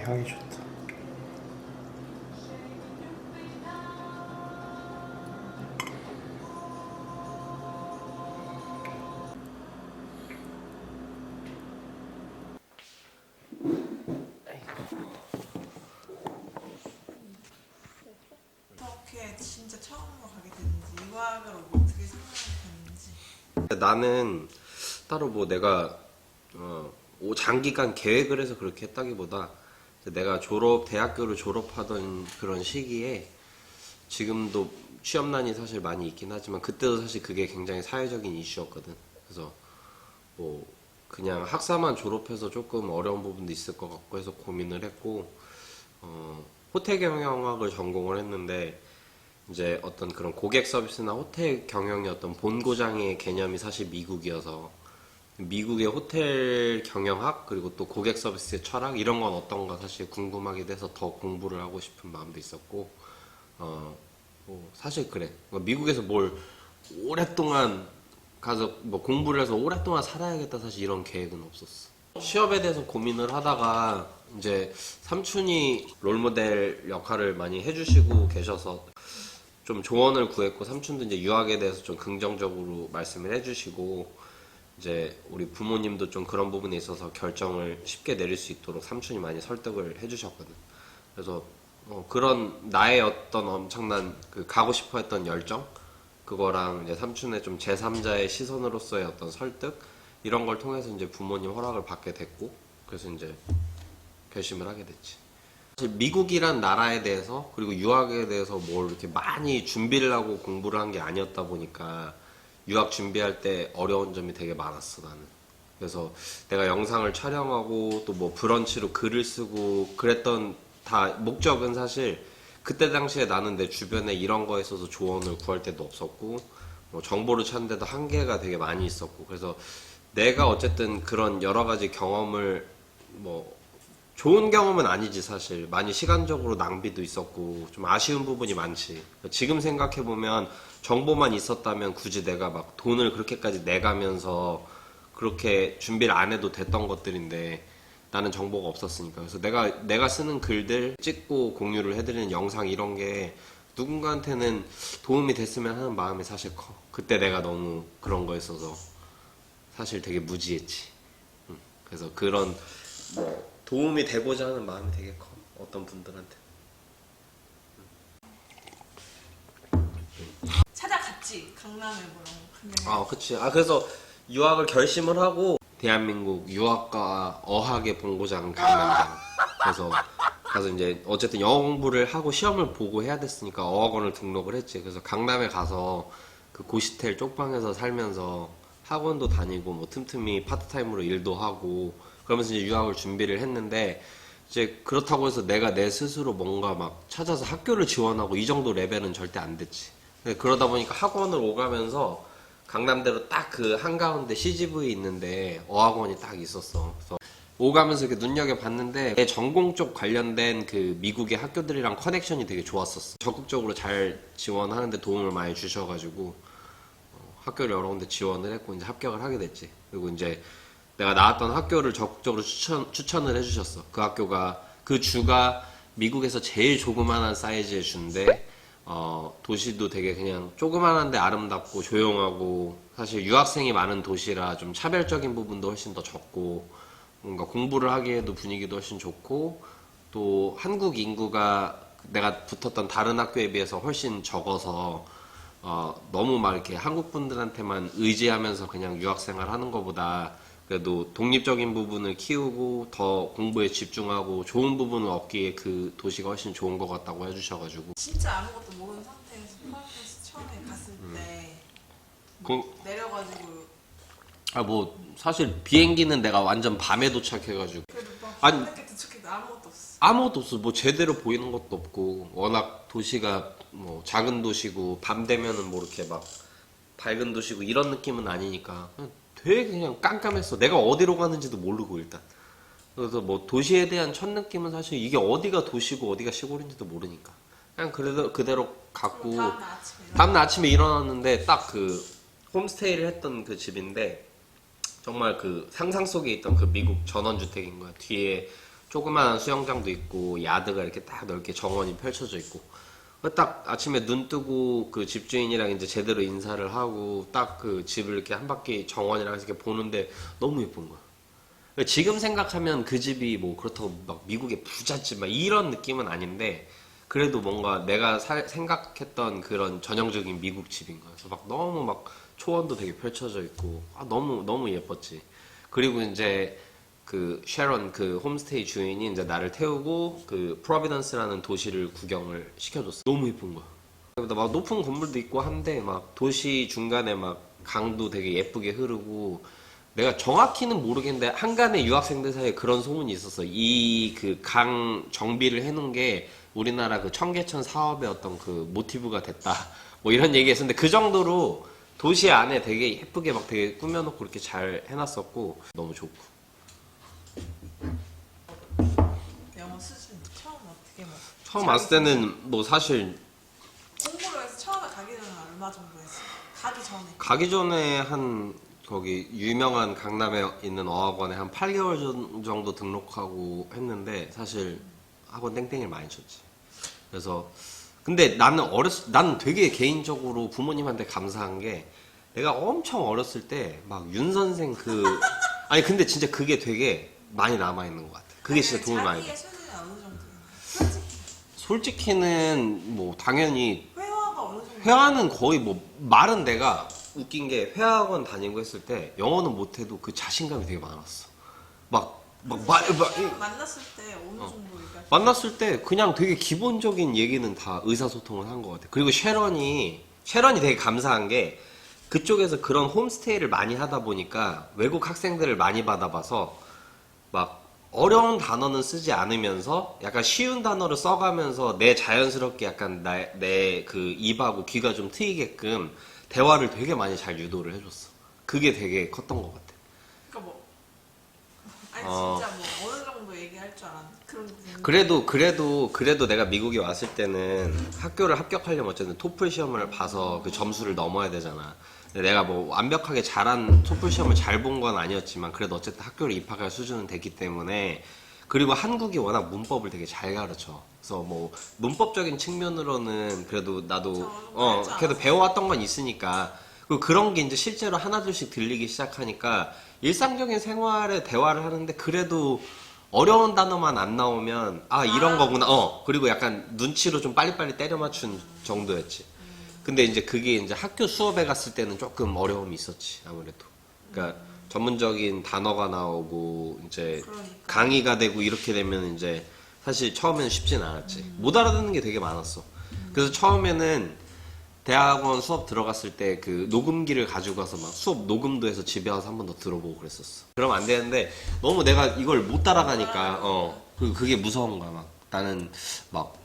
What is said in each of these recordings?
향이 좋다. 어떻게 진짜 처음으로 가게 됐는지, 유학을 어떻게 생각하게 됐는지. 나는 따로 뭐 내가 장기간 계획을 해서 그렇게 했다기보다 내가 대학교를 졸업하던 그런 시기에 지금도 취업난이 사실 많이 있긴 하지만 그때도 사실 그게 굉장히 사회적인 이슈였거든. 그래서 뭐 그냥 학사만 졸업해서 조금 어려운 부분도 있을 것 같고 해서 고민을 했고 호텔 경영학을 전공을 했는데 이제 어떤 그런 고객 서비스나 호텔 경영의 어떤 본고장의 개념이 사실 미국이어서 미국의 호텔 경영학 그리고 또 고객 서비스의 철학 이런 건 어떤가 사실 궁금하게 돼서 더 공부를 하고 싶은 마음도 있었고 뭐 사실 그래 미국에서 뭘 오랫동안 가서 뭐 공부를 해서 오랫동안 살아야겠다 사실 이런 계획은 없었어. 취업에 대해서 고민을 하다가 이제 삼촌이 롤모델 역할을 많이 해주시고 계셔서 좀 조언을 구했고 삼촌도 이제 유학에 대해서 좀 긍정적으로 말씀을 해주시고 이제 우리 부모님도 좀 그런 부분에 있어서 결정을 쉽게 내릴 수 있도록 삼촌이 많이 설득을 해주셨거든. 그래서 그런 나의 어떤 엄청난 그 가고 싶어 했던 열정 그거랑 이제 삼촌의 좀 제3자의 시선으로서의 어떤 설득 이런 걸 통해서 이제 부모님 허락을 받게 됐고 그래서 이제 결심을 하게 됐지. 사실 미국이란 나라에 대해서 그리고 유학에 대해서 뭘 이렇게 많이 준비를 하고 공부를 한 게 아니었다 보니까 유학 준비할 때 어려운 점이 되게 많았어 나는. 그래서 내가 영상을 촬영하고 또 뭐 브런치로 글을 쓰고 그랬던 다 목적은 사실 그때 당시에 나는 내 주변에 이런 거에 있어서 조언을 구할 때도 없었고 뭐 정보를 찾는데도 한계가 되게 많이 있었고 그래서 내가 어쨌든 그런 여러 가지 경험을 뭐 좋은 경험은 아니지 사실 많이 시간적으로 낭비도 있었고 좀 아쉬운 부분이 많지. 지금 생각해보면 정보만 있었다면 굳이 내가 막 돈을 그렇게까지 내가면서 그렇게 준비를 안 해도 됐던 것들인데 나는 정보가 없었으니까. 그래서 내가 쓰는 글들 찍고 공유를 해드리는 영상 이런 게 누군가한테는 도움이 됐으면 하는 마음이 사실 커. 그때 내가 너무 그런 거에 있어서 사실 되게 무지했지. 그래서 그런 뭐 도움이 되고자 하는 마음이 되게 커. 어떤 분들한테. 찾아갔지, 강남에 뭐랑. 아, 그치. 그래서 유학을 결심을 하고 대한민국 유학과 어학의 본고장 강남장. 그래서 가서 이제 어쨌든 영어 공부를 하고 시험을 보고 해야 됐으니까 어학원을 등록을 했지. 그래서 강남에 가서 그 고시텔 쪽방에서 살면서 학원도 다니고 뭐 틈틈이 파트타임으로 일도 하고 그러면서 이제 유학을 준비를 했는데 이제 그렇다고 해서 내가 내 스스로 뭔가 막 찾아서 학교를 지원하고 이 정도 레벨은 절대 안 됐지. 그러다 보니까 학원을 오가면서 강남대로 딱 그 한가운데 CGV 있는데 어학원이 딱 있었어. 그래서 오가면서 이렇게 눈여겨봤는데 내 전공 쪽 관련된 그 미국의 학교들이랑 커넥션이 되게 좋았었어. 적극적으로 잘 지원하는데 도움을 많이 주셔가지고 학교를 여러 군데 지원을 했고 이제 합격을 하게 됐지. 그리고 이제 내가 나왔던 학교를 적극적으로 추천을 해주셨어. 그 학교가 그 주가 미국에서 제일 조그만한 사이즈의 주인데 도시도 되게 그냥 조그만한데 아름답고 조용하고 사실 유학생이 많은 도시라 좀 차별적인 부분도 훨씬 더 적고 뭔가 공부를 하기에도 분위기도 훨씬 좋고 또 한국 인구가 내가 붙었던 다른 학교에 비해서 훨씬 적어서 너무 막 이렇게 한국 분들한테만 의지하면서 그냥 유학생활 하는 것보다 그래도 독립적인 부분을 키우고 더 공부에 집중하고 좋은 부분을 얻기에 그 도시가 훨씬 좋은 것 같다고 해주셔가지고 진짜 아무것도 모르는 상태에서 파리에서 처음에 갔을 때 내려가지고 뭐 사실 비행기는 내가 완전 밤에 도착해가지고 그래도 막 아니 늦게 도착해도 아무것도 없어. 아무것도 없어. 뭐 제대로 보이는 것도 없고 워낙 도시가 뭐 작은 도시고 밤 되면은 뭐 이렇게 막 밝은 도시고 이런 느낌은 아니니까 되게 그냥 깜깜했어. 내가 어디로 가는지도 모르고 일단. 그래서 뭐 도시에 대한 첫 느낌은 사실 이게 어디가 도시고 어디가 시골인지도 모르니까 그냥 그대로 갔고 다음날 아침에 일어났는데 딱 그 홈스테이를 했던 그 집인데 정말 그 상상 속에 있던 그 미국 전원주택인 거야. 뒤에 조그마한 수영장도 있고 야드가 이렇게 딱 넓게 정원이 펼쳐져 있고 딱 아침에 눈 뜨고 그 집주인이랑 이제 제대로 인사를 하고 딱 그 집을 이렇게 한 바퀴 정원이랑 이렇게 보는데 너무 예쁜 거야. 지금 생각하면 그 집이 뭐 그렇다고 막 미국의 부잣집 막 이런 느낌은 아닌데 그래도 뭔가 내가 생각했던 그런 전형적인 미국 집인 거야. 그래서 막 너무 막 초원도 되게 펼쳐져 있고 너무 너무 예뻤지. 그리고 이제 그 쉐런 그 홈스테이 주인이 이제 나를 태우고 그 프로비던스라는 도시를 구경을 시켜줬어. 너무 예쁜 거야. 막 높은 건물도 있고 한데 막 도시 중간에 막 강도 되게 예쁘게 흐르고 내가 정확히는 모르겠는데 한간에 유학생들 사이에 그런 소문이 있었어. 이 그 강 정비를 해놓은 게 우리나라 그 청계천 사업의 어떤 그 모티브가 됐다. 뭐 이런 얘기 했었는데 그 정도로 도시 안에 되게 예쁘게 막 되게 꾸며놓고 이렇게 잘 해놨었고 너무 좋고. 영어 수준 처음 어떻게 뭐 처음 왔을 때는 뭐 사실 공부를 해서 처음에 가기 전에 얼마 정도 했어? 가기 전에 한 거기 유명한 강남에 있는 어학원에 한 8개월 정도 등록하고 했는데 사실 학원 땡땡이를 많이 쳤지. 그래서 근데 나는 되게 개인적으로 부모님한테 감사한 게 내가 엄청 어렸을 때 막 윤 선생 아니 근데 진짜 그게 되게 많이 남아 있는 것 같아. 그게 진짜 도움이 많이 돼. 자기의 수준이 어느 정도야? 솔직히는 뭐 당연히 회화가 어느 정도? 회화는 거의 뭐 말은 내가 웃긴 게 회화학원 다니고 했을 때 영어는 못해도 그 자신감이 되게 많았어. 만났을 때 어느 정도 얘기할 만났을 때 그냥 되게 기본적인 얘기는 다 의사소통을 한 것 같아. 그리고 쉐런이 되게 감사한 게 그쪽에서 그런 홈스테이를 많이 하다 보니까 외국 학생들을 많이 받아봐서 막 어려운 단어는 쓰지 않으면서 약간 쉬운 단어를 써가면서 내 자연스럽게 약간 내 그 입하고 귀가 좀 트이게끔 대화를 되게 많이 잘 유도를 해줬어. 그게 되게 컸던 것 같아. 그러니까 뭐 아니 진짜 뭐 어느 정도 얘기할 줄 알았는데 그런 거 그래도 내가 미국에 왔을 때는 학교를 합격하려면 어쨌든 토플 시험을 봐서 그 점수를 넘어야 되잖아. 근데 내가 뭐 완벽하게 잘한 토플 시험을 잘 본 건 아니었지만 그래도 어쨌든 학교를 입학할 수준은 됐기 때문에 그리고 한국이 워낙 문법을 되게 잘 가르쳐. 그래서 뭐 문법적인 측면으로는 그래도 나도 그래도 배워왔던 건 있으니까 그리고 그런 게 이제 실제로 하나둘씩 들리기 시작하니까 일상적인 생활에 대화를 하는데 그래도 어려운 단어만 안 나오면 이런 거구나. 그리고 약간 눈치로 좀 빨리빨리 때려 맞춘 정도였지. 근데 이제 그게 이제 학교 수업에 갔을 때는 조금 어려움이 있었지, 아무래도. 그러니까 전문적인 단어가 나오고 이제 그러니까. 강의가 되고 이렇게 되면 이제 사실 처음에는 쉽진 않았지. 못 알아듣는 게 되게 많았어. 그래서 처음에는 대학원 수업 들어갔을 때 그 녹음기를 가지고 가서 막 수업 녹음도 해서 집에 와서 한 번 더 들어보고 그랬었어. 그러면 안 되는데 너무 내가 이걸 못 따라가니까 그리고 그게 무서운 거야. 막 나는 막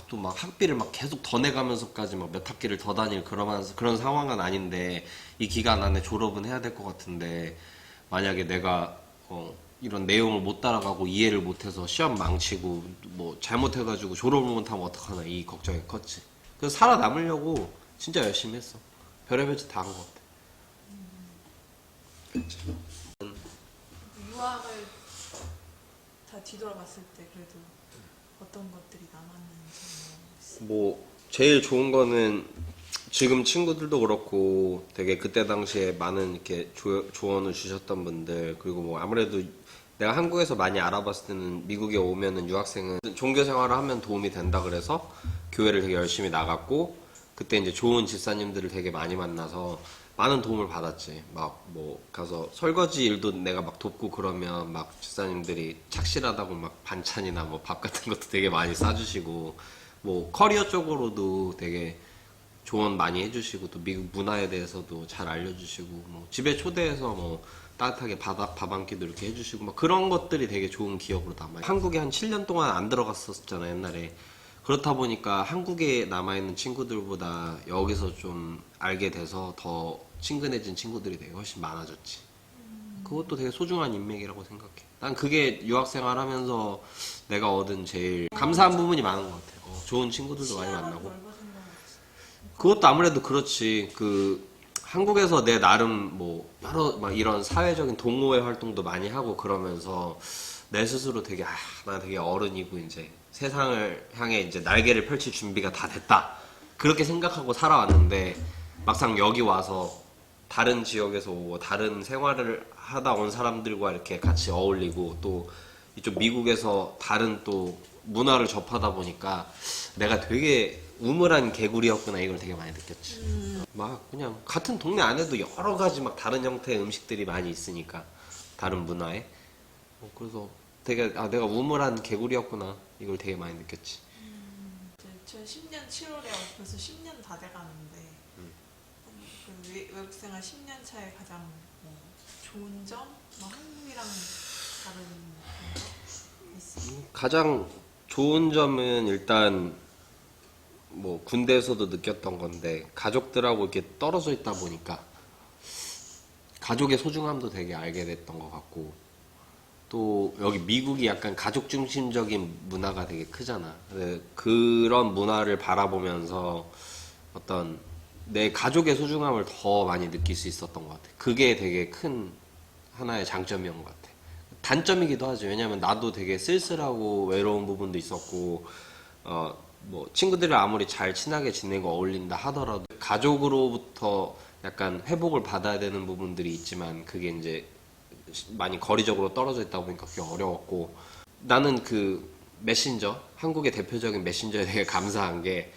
또 막 학비를 막 계속 더 내가면서까지 막 몇 학기를 더 다닐 그런 상황은 아닌데 이 기간 안에 졸업은 해야 될 것 같은데 만약에 내가 이런 내용을 못 따라가고 이해를 못해서 시험 망치고 뭐 잘못해가지고 졸업을 못하면 어떡하나 이 걱정이 컸지. 그래서 살아남으려고 진짜 열심히 했어. 별의별 짓 다 한 것 같아. 그치. 유학을 다 뒤돌아봤을 때 그래도 어떤 것들이 남았는지 뭐 제일 좋은 거는 지금 친구들도 그렇고 되게 그때 당시에 많은 이렇게 조언을 주셨던 분들 그리고 뭐 아무래도 내가 한국에서 많이 알아봤을 때는 미국에 오면은 유학생은 종교 생활을 하면 도움이 된다 그래서 교회를 되게 열심히 나갔고 그때 이제 좋은 집사님들을 되게 많이 만나서 많은 도움을 받았지. 막 뭐 가서 설거지 일도 내가 막 돕고 그러면 막 집사님들이 착실하다고 막 반찬이나 뭐 밥 같은 것도 되게 많이 싸주시고 뭐 커리어 쪽으로도 되게 조언 많이 해주시고 또 미국 문화에 대해서도 잘 알려주시고 뭐 집에 초대해서 뭐 따뜻하게 밥 한 끼도 이렇게 해주시고 막 그런 것들이 되게 좋은 기억으로 남아요. 한국에 한 7년 동안 안 들어갔었잖아 옛날에. 그렇다 보니까 한국에 남아있는 친구들보다 여기서 좀 알게 돼서 더 친근해진 친구들이 되게 훨씬 많아졌지. 그것도 되게 소중한 인맥이라고 생각해. 난 그게 유학생활 하면서 내가 얻은 제일 감사한 부분이 많은 것 같아. 좋은 친구들도 많이 만나고. 그것도 아무래도 그렇지. 한국에서 내 나름 뭐 여러 막 이런 사회적인 동호회 활동도 많이 하고 그러면서 내 스스로 되게 나 되게 어른이고 이제 세상을 향해 이제 날개를 펼칠 준비가 다 됐다 그렇게 생각하고 살아왔는데 막상 여기 와서 다른 지역에서 오고 다른 생활을 하다 온 사람들과 이렇게 같이 어울리고 또 이쪽 미국에서 다른 또 문화를 접하다 보니까 내가 되게 우물한 개구리였구나 이걸 되게 많이 느꼈지. 막 그냥 같은 동네 안에도 여러 가지 막 다른 형태의 음식들이 많이 있으니까 다른 문화에 그래서 되게 내가 우물한 개구리였구나 이걸 되게 많이 느꼈지. 이제 2010년 7월에 벌써 10년 다 돼가는데 그 외국 생활 10년 차에 가장 뭐 좋은 점? 뭐 한국이랑 다른 거 있어? 가장 좋은 점은 일단 뭐 군대에서도 느꼈던 건데 가족들하고 이렇게 떨어져 있다 보니까 가족의 소중함도 되게 알게 됐던 것 같고 또 여기 미국이 약간 가족 중심적인 문화가 되게 크잖아. 근데 그런 문화를 바라보면서 어떤 내 가족의 소중함을 더 많이 느낄 수 있었던 것 같아. 그게 되게 큰 하나의 장점이었던 것 같아. 단점이기도 하지. 왜냐면 나도 되게 쓸쓸하고 외로운 부분도 있었고, 뭐, 친구들이 아무리 잘 친하게 지내고 어울린다 하더라도, 가족으로부터 약간 회복을 받아야 되는 부분들이 있지만, 그게 이제 많이 거리적으로 떨어져 있다 보니까 그게 어려웠고, 나는 그 메신저, 한국의 대표적인 메신저에 되게 감사한 게,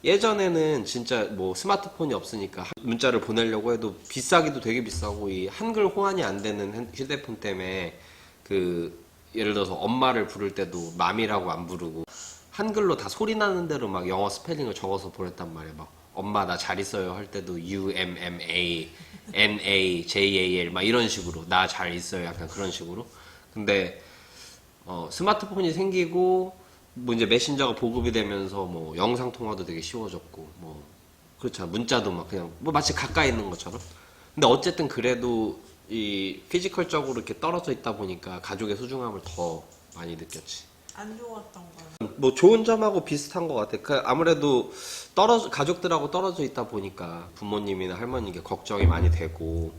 예전에는 진짜 뭐 스마트폰이 없으니까 문자를 보내려고 해도 비싸기도 되게 비싸고 이 한글 호환이 안 되는 휴대폰 때문에 그 예를 들어서 엄마를 부를 때도 맘이라고 안 부르고 한글로 다 소리 나는 대로 막 영어 스펠링을 적어서 보냈단 말이야. 막 엄마 나 잘 있어요 할 때도 UMMA NAJAL 막 이런 식으로 나 잘 있어요 약간 그런 식으로. 근데 스마트폰이 생기고 뭐 이제 메신저가 보급이 되면서 뭐 영상 통화도 되게 쉬워졌고 뭐 그렇잖아. 문자도 막 그냥 뭐 마치 가까이 있는 것처럼. 근데 어쨌든 그래도 이 피지컬적으로 이렇게 떨어져 있다 보니까 가족의 소중함을 더 많이 느꼈지. 안 좋았던 거는? 뭐 좋은 점하고 비슷한 것 같아. 그 아무래도 가족들하고 떨어져 있다 보니까 부모님이나 할머니께 걱정이 많이 되고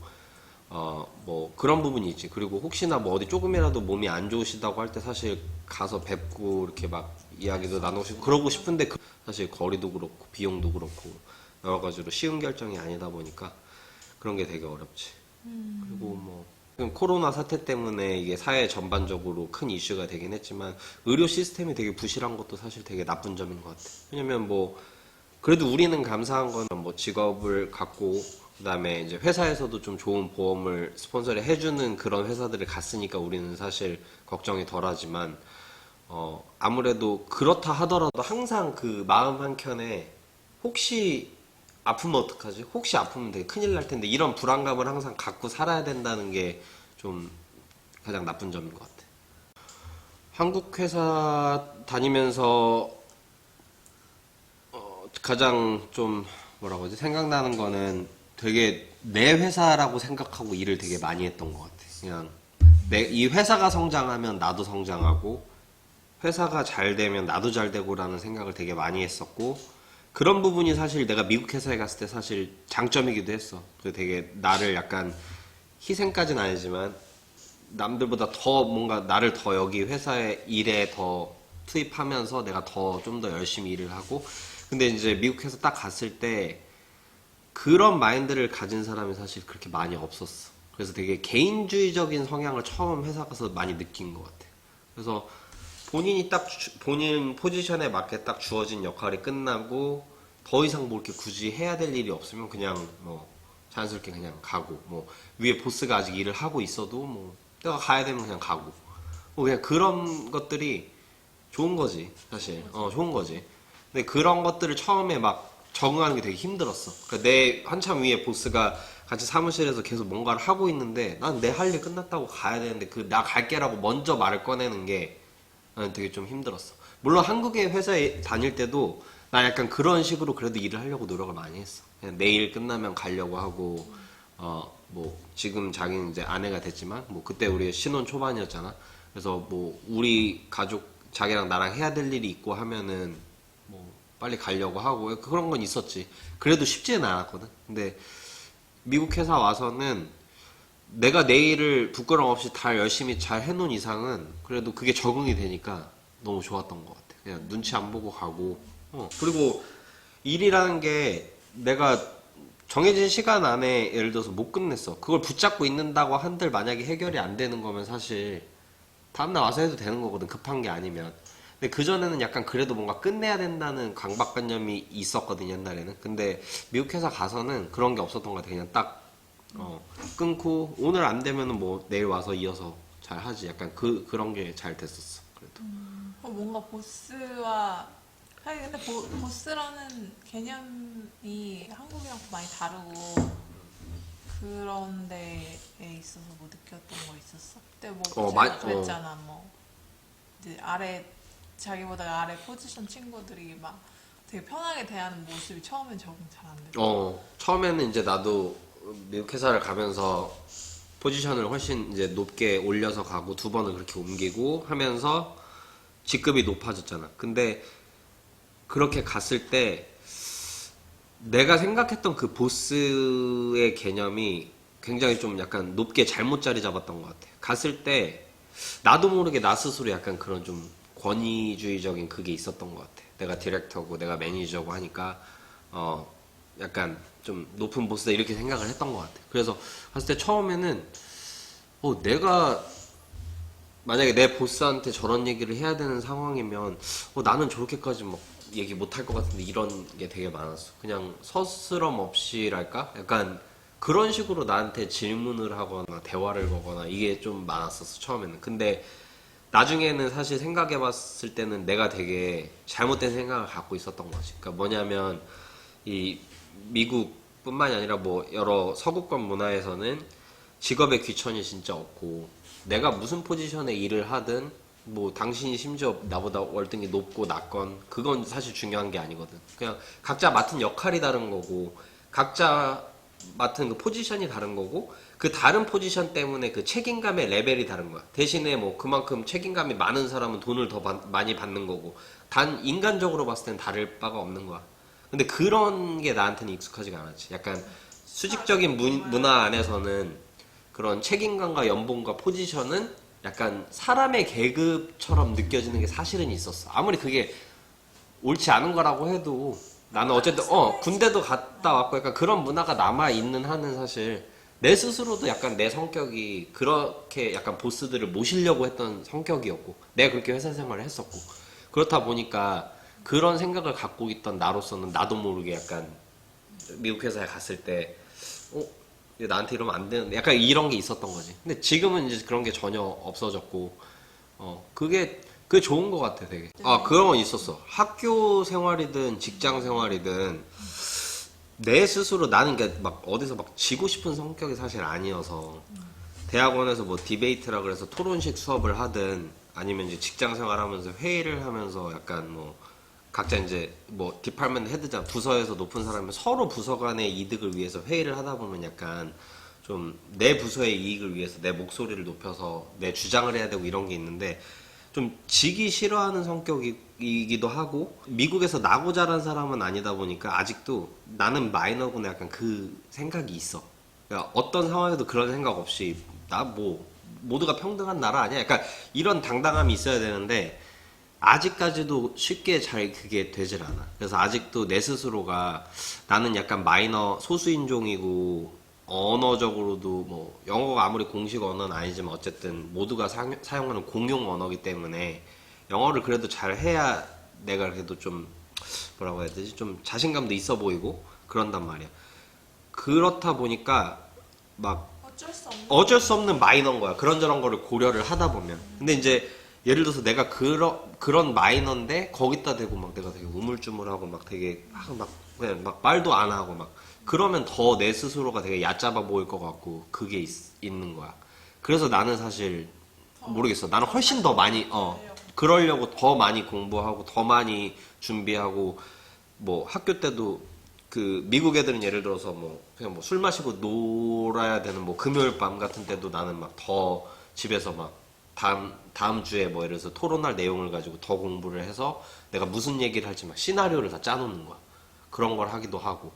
뭐 그런 부분이 있지. 그리고 혹시나 뭐 어디 조금이라도 몸이 안 좋으시다고 할 때 사실 가서 뵙고 이렇게 막 이야기도 나누고 그러고 싶은데 사실 거리도 그렇고 비용도 그렇고 여러 가지로 쉬운 결정이 아니다 보니까 그런 게 되게 어렵지. 그리고 뭐 지금 코로나 사태 때문에 이게 사회 전반적으로 큰 이슈가 되긴 했지만 의료 시스템이 되게 부실한 것도 사실 되게 나쁜 점인 것 같아. 왜냐면 뭐 그래도 우리는 감사한 건 뭐 직업을 갖고 그다음에 이제 회사에서도 좀 좋은 보험을 스폰서를 해주는 그런 회사들을 갔으니까 우리는 사실 걱정이 덜하지만 아무래도 그렇다 하더라도 항상 그 마음 한켠에 혹시 아프면 어떡하지? 혹시 아프면 되게 큰일 날 텐데 이런 불안감을 항상 갖고 살아야 된다는 게 좀 가장 나쁜 점인 것 같아. 한국 회사 다니면서 가장 좀 뭐라고 하지? 생각나는 거는 되게 내 회사라고 생각하고 일을 되게 많이 했던 것 같아. 그냥 이 회사가 성장하면 나도 성장하고 회사가 잘 되면 나도 잘 되고라는 생각을 되게 많이 했었고 그런 부분이 사실 내가 미국 회사에 갔을 때 사실 장점이기도 했어. 그 되게 나를 약간 희생까지는 아니지만 남들보다 더 뭔가 나를 더 여기 회사에 일에 더 투입하면서 내가 더 좀 더 열심히 일을 하고 근데 이제 미국 회사 딱 갔을 때 그런 마인드를 가진 사람이 사실 그렇게 많이 없었어. 그래서 되게 개인주의적인 성향을 처음 회사 가서 많이 느낀 것 같아. 그래서 본인이 딱 본인 포지션에 맞게 딱 주어진 역할이 끝나고 더 이상 뭐 이렇게 굳이 해야 될 일이 없으면 그냥 뭐 자연스럽게 그냥 가고 뭐 위에 보스가 아직 일을 하고 있어도 뭐 내가 가야 되면 그냥 가고 뭐 그냥 그런 것들이 좋은 거지 사실. 좋은 거지. 근데 그런 것들을 처음에 막 적응하는 게 되게 힘들었어. 그러니까 내 한참 위에 보스가 같이 사무실에서 계속 뭔가를 하고 있는데 난 내 할 일 끝났다고 가야 되는데 그 나 갈게라고 먼저 말을 꺼내는 게 나는 되게 좀 힘들었어. 물론 한국의 회사에 다닐 때도 나 약간 그런 식으로 그래도 일을 하려고 노력을 많이 했어. 그냥 내일 끝나면 가려고 하고 뭐 지금 자기는 이제 아내가 됐지만 뭐 그때 우리 신혼 초반이었잖아. 그래서 뭐 우리 가족 자기랑 나랑 해야 될 일이 있고 하면은 뭐 빨리 가려고 하고 그런 건 있었지. 그래도 쉽지는 않았거든. 근데 미국 회사 와서는 내가 내 일을 부끄럼 없이 다 열심히 잘 해놓은 이상은 그래도 그게 적응이 되니까 너무 좋았던 것 같아. 그냥 눈치 안 보고 가고. 그리고 일이라는 게 내가 정해진 시간 안에 예를 들어서 못 끝냈어. 그걸 붙잡고 있는다고 한들 만약에 해결이 안 되는 거면 사실 다음날 와서 해도 되는 거거든. 급한 게 아니면. 근데 그전에는 약간 그래도 뭔가 끝내야 된다는 강박관념이 있었거든, 옛날에는. 근데 미국 회사 가서는 그런 게 없었던 것 같아. 그냥 딱 끊고 오늘 안 되면은 뭐 내일 와서 이어서 잘 하지. 약간 그런 게 잘 됐었어. 그래도. 뭔가 보스와 아니 근데 보스라는 개념이 한국이랑 또 많이 다르고 그런 데에 있어서 뭐 느꼈던 거 있었어? 그때 뭐 제가 그랬잖아 뭐 이제 아래 자기보다 아래 포지션 친구들이 막 되게 편하게 대하는 모습이 처음엔 적응 잘 안 돼. 처음에는 이제 나도 미국 회사를 가면서 포지션을 훨씬 이제 높게 올려서 가고 두 번을 그렇게 옮기고 하면서 직급이 높아졌잖아. 근데 그렇게 갔을 때 내가 생각했던 그 보스의 개념이 굉장히 좀 약간 높게 잘못 자리 잡았던 것 같아. 갔을 때 나도 모르게 나 스스로 약간 그런 좀 권위주의적인 그게 있었던 것 같아. 내가 디렉터고 내가 매니저고 하니까 약간 좀 높은 보스다 이렇게 생각을 했던 것 같아. 그래서 갔을 때 처음에는 내가 만약에 내 보스한테 저런 얘기를 해야 되는 상황이면 나는 저렇게까지 막 얘기 못 할 것 같은데 이런 게 되게 많았어. 그냥 서스럼 없이랄까? 약간 그런 식으로 나한테 질문을 하거나 대화를 거거나 이게 좀 많았었어, 처음에는. 근데 나중에는 사실 생각해 봤을 때는 내가 되게 잘못된 생각을 갖고 있었던 거지. 그러니까 뭐냐면 이 미국뿐만이 아니라 뭐 여러 서구권 문화에서는 직업의 귀천이 진짜 없고 내가 무슨 포지션에 일을 하든 뭐 당신이 심지어 나보다 월등히 높고 낮건 그건 사실 중요한 게 아니거든. 그냥 각자 맡은 역할이 다른 거고 각자 맡은 그 포지션이 다른 거고 그 다른 포지션 때문에 그 책임감의 레벨이 다른 거야. 대신에 뭐 그만큼 책임감이 많은 사람은 돈을 더 많이 받는 거고 단 인간적으로 봤을 땐 다를 바가 없는 거야. 근데 그런 게 나한테는 익숙하지가 않았지. 약간 수직적인 문화 안에서는 그런 책임감과 연봉과 포지션은 약간 사람의 계급처럼 느껴지는 게 사실은 있었어. 아무리 그게 옳지 않은 거라고 해도 나는 어쨌든 군대도 갔다 왔고 약간 그런 문화가 남아 있는 한은 사실 내 스스로도 약간 내 성격이 그렇게 약간 보스들을 모시려고 했던 성격이었고 내가 그렇게 회사 생활을 했었고 그렇다 보니까 그런 생각을 갖고 있던 나로서는 나도 모르게 약간 미국 회사에 갔을 때 나한테 이러면 안 되는데 약간 이런 게 있었던 거지. 근데 지금은 이제 그런 게 전혀 없어졌고 그게 좋은 것 같아 되게. 그런 건 있었어. 학교 생활이든 직장 생활이든 내 스스로 나는 막 어디서 막 지고 싶은 성격이 사실 아니어서 대학원에서 뭐 디베이트라 그래서 토론식 수업을 하든 아니면 이제 직장 생활하면서 회의를 하면서 약간 뭐 각자 이제 뭐 디파트먼트 헤드잖아. 부서에서 높은 사람이 서로 부서 간의 이득을 위해서 회의를 하다 보면 약간 좀 내 부서의 이익을 위해서 내 목소리를 높여서 내 주장을 해야 되고 이런 게 있는데 좀 지기 싫어하는 성격이기도 하고 미국에서 나고 자란 사람은 아니다 보니까 아직도 나는 마이너구나 약간 그 생각이 있어. 그러니까 어떤 상황에도 그런 생각 없이 나 뭐 모두가 평등한 나라 아니야? 약간 이런 당당함이 있어야 되는데 아직까지도 쉽게 잘 그게 되질 않아. 그래서 아직도 내 스스로가 나는 약간 마이너 소수인종이고 언어적으로도 뭐 영어가 아무리 공식 언어는 아니지만 어쨌든 모두가 사용하는 공용 언어이기 때문에 영어를 그래도 잘 해야 내가 그래도 좀 뭐라고 해야 되지? 좀 자신감도 있어 보이고 그런단 말이야. 그렇다 보니까 막 어쩔 수 없는 마이너인 거야. 그런저런 거를 고려를 하다 보면. 근데 이제 예를 들어서 내가 그런 마이너인데 거기다 대고 막 내가 되게 우물쭈물하고 막 되게 막 그냥 막 말도 안 하고 막 그러면 더 내 스스로가 되게 얕잡아 보일 것 같고 그게 있는 거야. 그래서 나는 사실 모르겠어. 나는 훨씬 더 많이 그러려고 더 많이 공부하고 더 많이 준비하고 뭐 학교 때도 그 미국 애들은 예를 들어서 뭐 그냥 뭐 술 마시고 놀아야 되는 뭐 금요일 밤 같은 때도 나는 막 더 집에서 막 다음 주에 뭐 예를 들어서 토론할 내용을 가지고 더 공부를 해서 내가 무슨 얘기를 할지 막 시나리오를 다 짜놓는 거야. 그런 걸 하기도 하고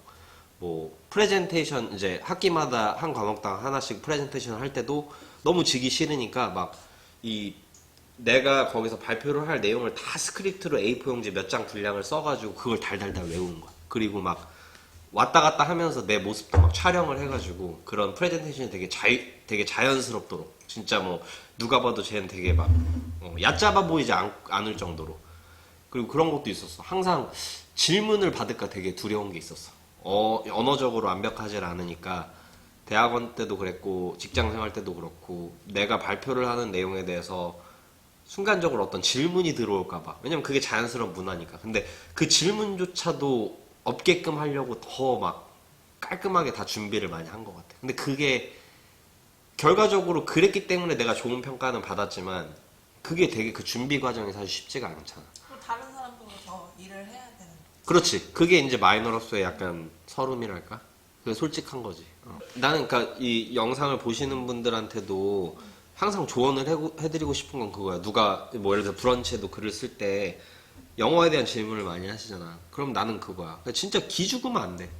뭐 프레젠테이션 이제 학기마다 한 과목당 하나씩 프레젠테이션 할 때도 너무 지기 싫으니까 막 이 내가 거기서 발표를 할 내용을 다 스크립트로 A4 용지 몇 장 분량을 써가지고 그걸 달달달 외운 거야. 그리고 막 왔다 갔다 하면서 내 모습도 막 촬영을 해가지고 그런 프레젠테이션이 되게 자연스럽도록 진짜 뭐 누가 봐도 쟤는 되게 막 얕잡아 보이지 않을 정도로. 그리고 그런 것도 있었어. 항상 질문을 받을까 되게 두려운 게 있었어. 언어적으로 완벽하지 않으니까 대학원 때도 그랬고 직장 생활 때도 그렇고 내가 발표를 하는 내용에 대해서 순간적으로 어떤 질문이 들어올까봐. 왜냐면 그게 자연스러운 문화니까. 근데 그 질문조차도 없게끔 하려고 더 막 깔끔하게 다 준비를 많이 한 것 같아. 근데 그게 결과적으로 그랬기 때문에 내가 좋은 평가는 받았지만 그게 되게 그 준비 과정이 사실 쉽지가 않잖아. 그리고 다른 사람보다 더 일을 해야 되는. 그렇지. 그게 이제 마이너로서의 약간 서름이랄까? 그게 솔직한 거지. 나는 그러니까 이 영상을 보시는 분들한테도 항상 조언을 해드리고 싶은 건 그거야. 누가 뭐 예를 들어 브런치에도 글을 쓸 때 영어에 대한 질문을 많이 하시잖아. 그럼 나는 그거야. 그러니까 진짜 기죽으면 안 돼.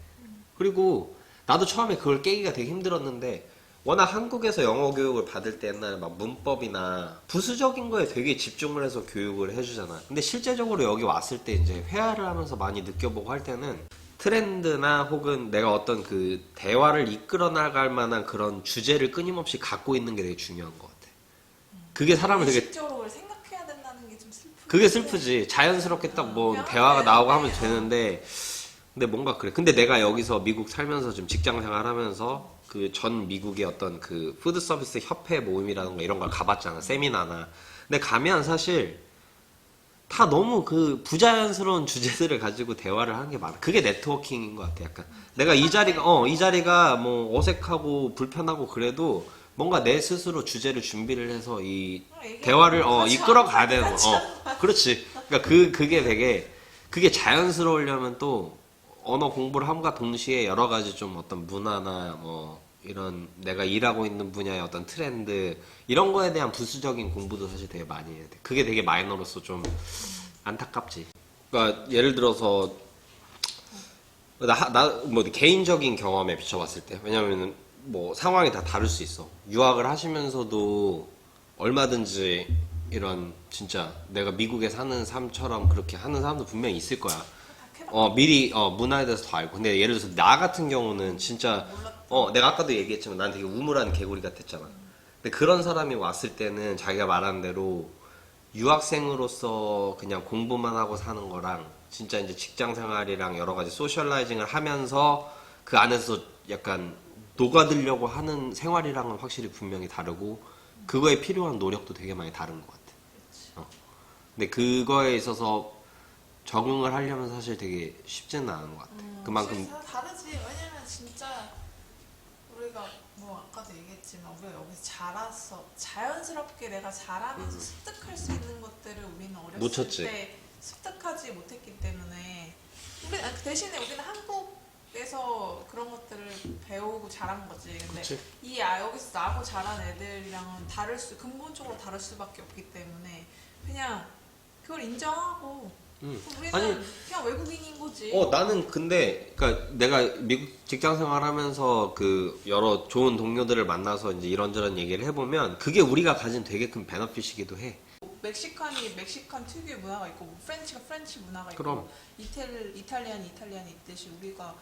그리고 나도 처음에 그걸 깨기가 되게 힘들었는데 워낙 한국에서 영어 교육을 받을 때 옛날에 막 문법이나 부수적인 거에 되게 집중을 해서 교육을 해주잖아. 근데 실제적으로 여기 왔을 때 이제 회화를 하면서 많이 느껴보고 할 때는 트렌드나 혹은 내가 어떤 그 대화를 이끌어 나갈 만한 그런 주제를 끊임없이 갖고 있는 게 되게 중요한 것 같아. 그게 사람을 되게 의식적으로 그걸 생각해야 된다는 게 좀 슬프지. 그게 슬프지. 자연스럽게 딱 뭐 대화가 나오고 하면 되는데 근데 뭔가 그래. 근데 내가 여기서 미국 살면서 지금 직장 생활하면서 그 전 미국의 어떤 그 푸드 서비스 협회 모임이라든가 이런 걸 가봤잖아. 세미나나. 근데 가면 사실 다 너무 그 부자연스러운 주제들을 가지고 대화를 하는 게 많아. 그게 네트워킹인 것 같아. 약간 내가 이 자리가 뭐 어색하고 불편하고 그래도 뭔가 내 스스로 주제를 준비를 해서 이 대화를 이끌어 가야 되는 그렇지. 그러니까 그게 되게 그게 자연스러우려면 또 언어 공부를 함과 동시에 여러 가지 좀 어떤 문화나 뭐 이런 내가 일하고 있는 분야의 어떤 트렌드 이런 거에 대한 부수적인 공부도 사실 되게 많이 해야 돼. 그게 되게 마이너로서 좀 안타깝지. 그러니까 예를 들어서 뭐 개인적인 경험에 비춰봤을 때 왜냐면은 뭐 상황이 다 다를 수 있어. 유학을 하시면서도 얼마든지 이런 진짜 내가 미국에 사는 삶처럼 그렇게 하는 사람도 분명히 있을 거야. 미리 문화에 대해서 더 알고. 근데 예를 들어서 나 같은 경우는 진짜 내가 아까도 얘기했지만 난 되게 우물한 개구리 같았잖아. 근데 그런 사람이 왔을 때는 자기가 말한 대로 유학생으로서 그냥 공부만 하고 사는 거랑 진짜 이제 직장 생활이랑 여러 가지 소셜라이징을 하면서 그 안에서 약간 녹아들려고 하는 생활이랑은 확실히 분명히 다르고 그거에 필요한 노력도 되게 많이 다른 것 같아. 근데 그거에 있어서 적응을 하려면 사실 되게 쉽지는 않은 것 같아. 그만큼 다 다르지. 왜냐면 진짜 우리가 뭐 아까도 얘기했지만 우리가 여기서 자라서 자연스럽게 내가 자라면서 습득할 수 있는 것들을 우리는 못 어렸을 쳤지. 때 습득하지 못했기 때문에 그 대신에 우리는 한국에서 그런 것들을 배우고 자란 거지. 근데 그치. 여기서 나고 자란 애들이랑은 근본적으로 다를 수밖에 없기 때문에 그냥 그걸 인정하고 우리는 아니, 그냥 외국인인 거지. 나는 근데, 그니까 내가 미국 직장 생활하면서 그 여러 좋은 동료들을 만나서 이제 이런저런 얘기를 해보면 그게 우리가 가진 되게 큰 베너핏이기도 해. 멕시칸이 멕시칸 특유의 문화가 있고 뭐 프렌치가 프렌치 문화가 있고 그럼. 이탈리안이 있듯이 우리가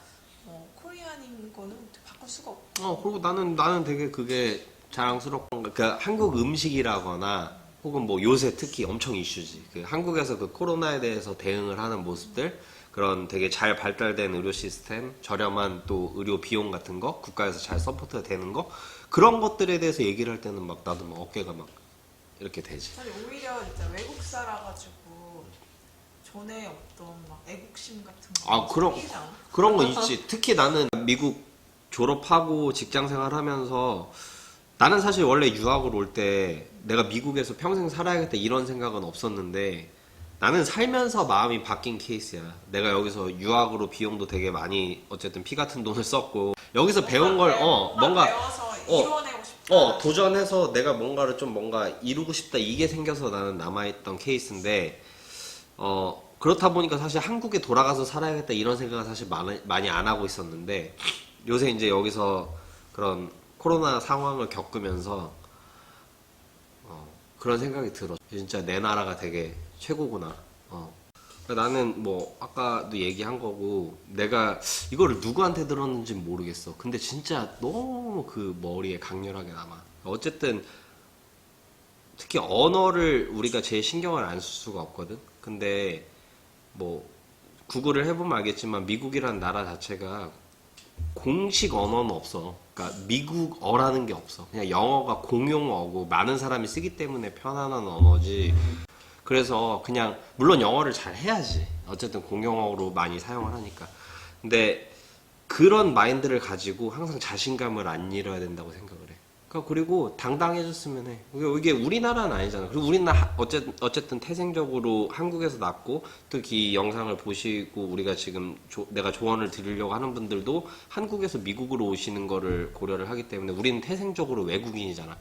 코리안인 거는 바꿀 수가 없고. 그리고 나는 되게 그게 자랑스럽고, 그 한국 음식이라거나 혹은 뭐 요새 특히 엄청 이슈지. 그 한국에서 그 코로나에 대해서 대응을 하는 모습들, 그런 되게 잘 발달된 의료 시스템, 저렴한 또 의료 비용 같은 거, 국가에서 잘 서포트가 되는 거, 그런 것들에 대해서 얘기를 할 때는 막 나도 막 어깨가 막 이렇게 되지. 사실 오히려 진짜 외국 살아가지고 전에 어떤 막 애국심 같은 거 생기지 않아? 그런 거 있지. 특히 나는 미국 졸업하고 직장 생활하면서 나는 사실 원래 유학을 올 때 내가 미국에서 평생 살아야겠다 이런 생각은 없었는데 나는 살면서 마음이 바뀐 케이스야. 내가 여기서 유학으로 비용도 되게 많이 어쨌든 피 같은 돈을 썼고 여기서 배운 걸 뭔가 배워서 이뤄내고 싶다. 도전해서 내가 뭔가를 좀 뭔가 이루고 싶다 이게 생겨서 나는 남아있던 케이스인데 그렇다 보니까 사실 한국에 돌아가서 살아야겠다 이런 생각은 사실 많이 안 하고 있었는데 요새 이제 여기서 그런 코로나 상황을 겪으면서 그런 생각이 들어. 진짜 내 나라가 되게 최고구나. 나는 뭐 아까도 얘기한 거고 내가 이거를 누구한테 들었는지 모르겠어. 근데 진짜 너무 그 머리에 강렬하게 남아. 어쨌든 특히 언어를 우리가 제일 신경을 안 쓸 수가 없거든. 근데 뭐 구글을 해보면 알겠지만 미국이라는 나라 자체가 공식 언어는 없어. 그러니까 미국어라는 게 없어. 그냥 영어가 공용어고 많은 사람이 쓰기 때문에 편안한 언어지. 그래서 그냥 물론 영어를 잘 해야지. 어쨌든 공용어로 많이 사용을 하니까. 근데 그런 마인드를 가지고 항상 자신감을 안 잃어야 된다고 생각을 해. 그리고 당당해졌으면 해. 이게 우리나라는 아니잖아. 그리고 우리나라 어쨌든 태생적으로 한국에서 났고 특히 이 영상을 보시고 우리가 지금 내가 조언을 드리려고 하는 분들도 한국에서 미국으로 오시는 거를 고려를 하기 때문에 우리는 태생적으로 외국인이잖아.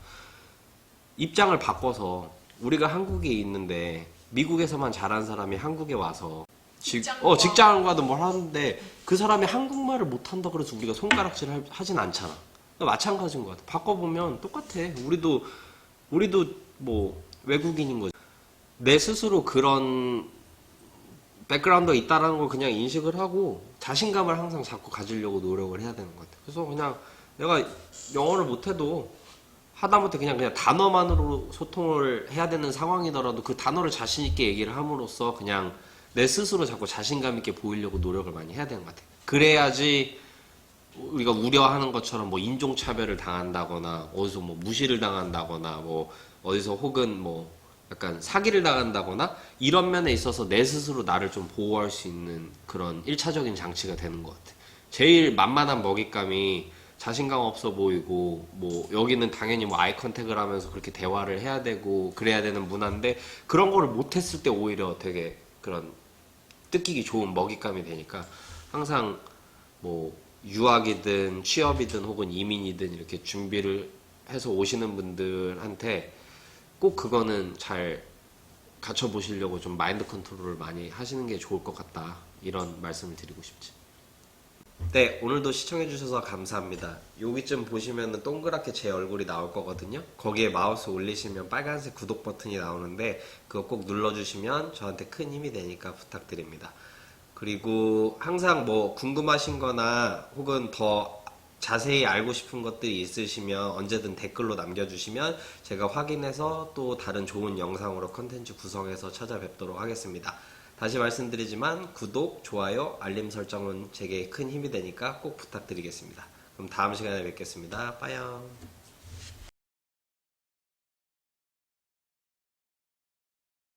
입장을 바꿔서 우리가 한국에 있는데 미국에서만 자란 사람이 한국에 와서 직장과도 뭘 하는데 그 사람이 한국말을 못한다 그래서 우리가 손가락질 하진 않잖아. 마찬가지인 것 같아. 바꿔보면 똑같아. 우리도 뭐 외국인인 거지. 내 스스로 그런 백그라운드가 있다라는 걸 그냥 인식을 하고 자신감을 항상 자꾸 가지려고 노력을 해야 되는 것 같아. 그래서 그냥 내가 영어를 못해도 하다못해 그냥 단어만으로 소통을 해야 되는 상황이더라도 그 단어를 자신 있게 얘기를 함으로써 그냥 내 스스로 자꾸 자신감 있게 보이려고 노력을 많이 해야 되는 것 같아. 그래야지 우리가 우려하는 것처럼 뭐 인종차별을 당한다거나 어디서 뭐 무시를 당한다거나 뭐 어디서 혹은 뭐 약간 사기를 당한다거나 이런 면에 있어서 내 스스로 나를 좀 보호할 수 있는 그런 1차적인 장치가 되는 것 같아. 제일 만만한 먹잇감이 자신감 없어 보이고 뭐 여기는 당연히 뭐 아이 컨택을 하면서 그렇게 대화를 해야 되고 그래야 되는 문화인데 그런 거를 못했을 때 오히려 되게 그런 뜯기기 좋은 먹잇감이 되니까 항상 뭐 유학이든 취업이든 혹은 이민이든 이렇게 준비를 해서 오시는 분들한테 꼭 그거는 잘 갖춰보시려고 좀 마인드 컨트롤을 많이 하시는 게 좋을 것 같다 이런 말씀을 드리고 싶지. 네, 오늘도 시청해주셔서 감사합니다. 여기쯤 보시면은 동그랗게 제 얼굴이 나올 거거든요. 거기에 마우스 올리시면 빨간색 구독 버튼이 나오는데 그거 꼭 눌러주시면 저한테 큰 힘이 되니까 부탁드립니다. 그리고 항상 뭐 궁금하신 거나 혹은 더 자세히 알고 싶은 것들이 있으시면 언제든 댓글로 남겨주시면 제가 확인해서 또 다른 좋은 영상으로 컨텐츠 구성해서 찾아뵙도록 하겠습니다. 다시 말씀드리지만 구독, 좋아요, 알림 설정은 제게 큰 힘이 되니까 꼭 부탁드리겠습니다. 그럼 다음 시간에 뵙겠습니다. 빠이요.